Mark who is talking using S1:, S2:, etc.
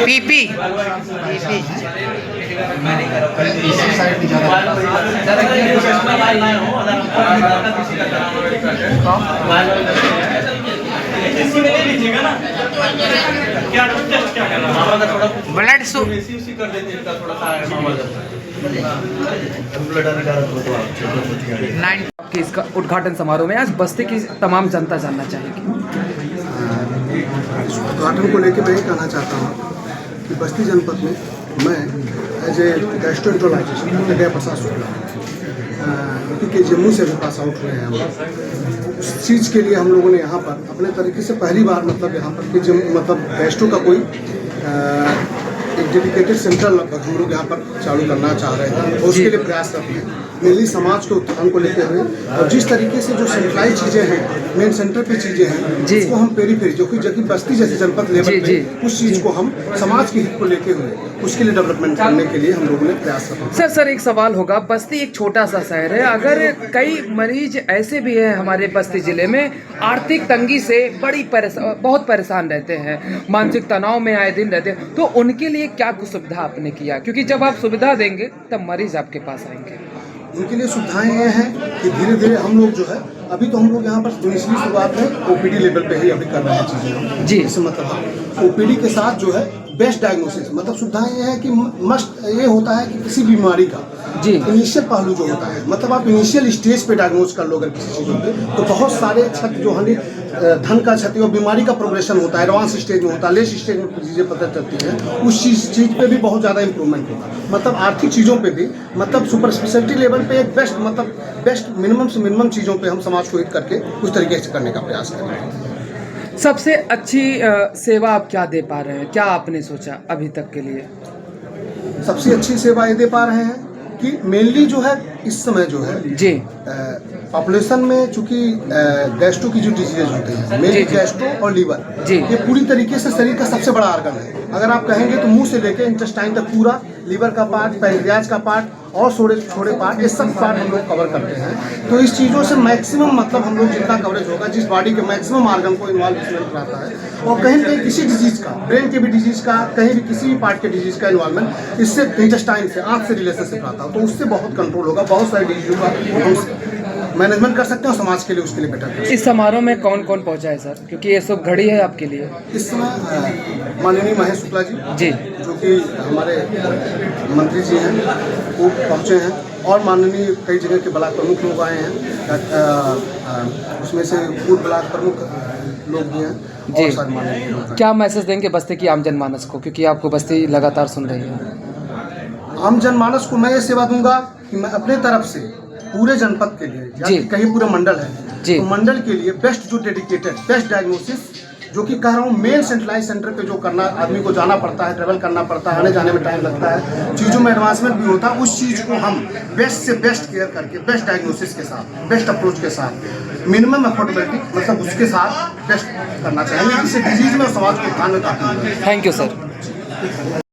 S1: PP blood so
S2: कि इसका उद्घाटन समारोह में आज बस्ती की तमाम जनता जानना चाहेगी।
S3: इस उद्घाटन को लेकर मैं ये कहना चाहता हूँ कि बस्ती जनपद में मैं एज ए गैस्ट्रोएंटरोलॉजिस्ट जगह प्रसाद शुक्ला क्योंकि जम्मू से भी पास आउट हुए हैं हम उस चीज़ के लिए हम लोगों ने यहाँ पर अपने तरीके से पहली बार मतलब यहाँ पर कि मतलब गैस्ट्रो का कोई एक डेडिकेटेड सेंटर लगभग हम लोग यहाँ पर चालू करना चाह रहे हैं और उसके लिए प्रयास कर रहे हैं मेनली समाज के उत्थान को लेते हुए और जिस तरीके से जो सेंट्रलाइज चीज़ें हैं मेन सेंटर पे चीज़ें हैं उसको हम पेरीफेरी जो कि बस्ती जैसे जनपद लेवल पे उस चीज़ को हम समाज के हित को लेते हुए उसके लिए डेवलपमेंट करने के लिए हम लोगों ने प्रयास किया।
S2: सर एक सवाल होगा, बस्ती एक छोटा सा शहर है, अगर कई मरीज ऐसे भी हैं हमारे बस्ती जिले में आर्थिक तंगी से बहुत परेशान रहते हैं, मानसिक तनाव में आए दिन रहते हैं, तो उनके लिए क्या कुछ सुविधा आपने किया? क्योंकि जब आप सुविधा देंगे तब मरीज आपके पास आएंगे।
S3: उनके लिए सुविधाएं ये हैं कि धीरे धीरे हम लोग जो है अभी तो हम लोग यहाँ पर इनिशियली शुरुआत में ओपीडी लेवल पे ही अभी कर रहे हैं चीज़ें जी। इससे मतलब ओपीडी के साथ जो है बेस्ट डायग्नोसिस मतलब सुविधाएं ये है कि मस्ट ये होता है कि किसी बीमारी का जी इनिशियल पहलू जो होता है मतलब आप इनिशियल स्टेज पे डायग्नोज कर लो अगर किसी चीज़ों पे तो बहुत सारे क्षति जो है धन का क्षति और बीमारी का प्रोग्रेशन होता है, एडवांस स्टेज में होता है, लेस स्टेज में चीज़ें पता चलती हैं, उस चीज़ पे भी बहुत ज़्यादा इंप्रूवमेंट होता है। मतलब आर्थिक चीज़ों पे भी मतलब सुपर स्पेशलिटी लेवल पे एक बेस्ट मिनिमम से मिनिमम चीज़ों पे हम समाज को हित करके उस तरीके से करने का प्रयास कर रहे हैं।
S2: सबसे अच्छी सेवा आप क्या दे पा रहे हैं, क्या आपने सोचा अभी तक के लिए?
S3: सबसे अच्छी सेवा ये दे पा रहे हैं कि मेनली जो है इस समय जो है
S2: जी
S3: पॉपुलेशन में चूंकि गैस्ट्रो की जो डिजीज होते हैं मेनली गैस्ट्रो और लीवर
S2: जी
S3: ये पूरी तरीके से शरीर का सबसे बड़ा ऑर्गन है। अगर आप कहेंगे तो मुंह से लेके इंटेस्टाइन तक पूरा लीवर का पार्ट, पैंक्रियाज का पार्ट और छोटे पार्ट ये सब पार्ट हम लोग कवर करते हैं। तो इस चीज़ों से मैक्सिमम मतलब हम लोग जितना कवरेज होगा जिस बॉडी के मैक्सिमम ऑर्गन को इन्वॉल्वमेंट रहता है और कहीं कहीं किसी डिजीज का ब्रेन के भी डिजीज का कहीं भी किसी भी पार्ट के डिजीज का इन्वॉल्वमेंट इससे इंटेस्टाइन से आँख से रिलेशनशिप रहता है तो उससे बहुत कंट्रोल होगा, बहुत सारी डिजीजों का हम मैनेजमेंट कर सकते हैं और समाज के लिए उसके लिए बेटर।
S2: इस समारोह में कौन कौन पहुंचा है सर, क्योंकि ये सब घड़ी है आपके लिए?
S3: इस समय माननीय महेश शुक्ला जी जो कि हमारे मंत्री जी हैं वो पहुँचे हैं और माननीय कई जगह के ब्लॉक प्रमुख लोग आए हैं, उसमें से पूर्व ब्लॉक प्रमुख लोग भी हैं और सारे माननीय लोग।
S2: क्या मैसेज देंगे बस्ती की आम जनमानस को, क्योंकि आपको बस्ती लगातार सुन रही है?
S3: आम जनमानस को मैं ये सेवा दूंगा कि मैं अपने तरफ से पूरे जनपद के लिए या कहीं पूरे मंडल है तो मंडल के लिए बेस्ट जो डेडिकेटेड बेस्ट डायग्नोसिस जो कि कह रहा हूँ मेन सेंट्रलाइज सेंटर पे जो करना आदमी को जाना पड़ता है, ट्रेवल करना पड़ता है, आने जाने में टाइम लगता है, चीज़ों में एडवांसमेंट भी होता है, उस चीज़ को हम बेस्ट से बेस्ट केयर करके बेस्ट डायग्नोसिस के साथ बेस्ट अप्रोच के साथ मिनिमम अफोर्डेबिलिटी मतलब उसके साथ बेस्ट करना चाहेंगे जिससे डिजीज में और समाज को ध्यान में काफी।
S2: Thank you sir.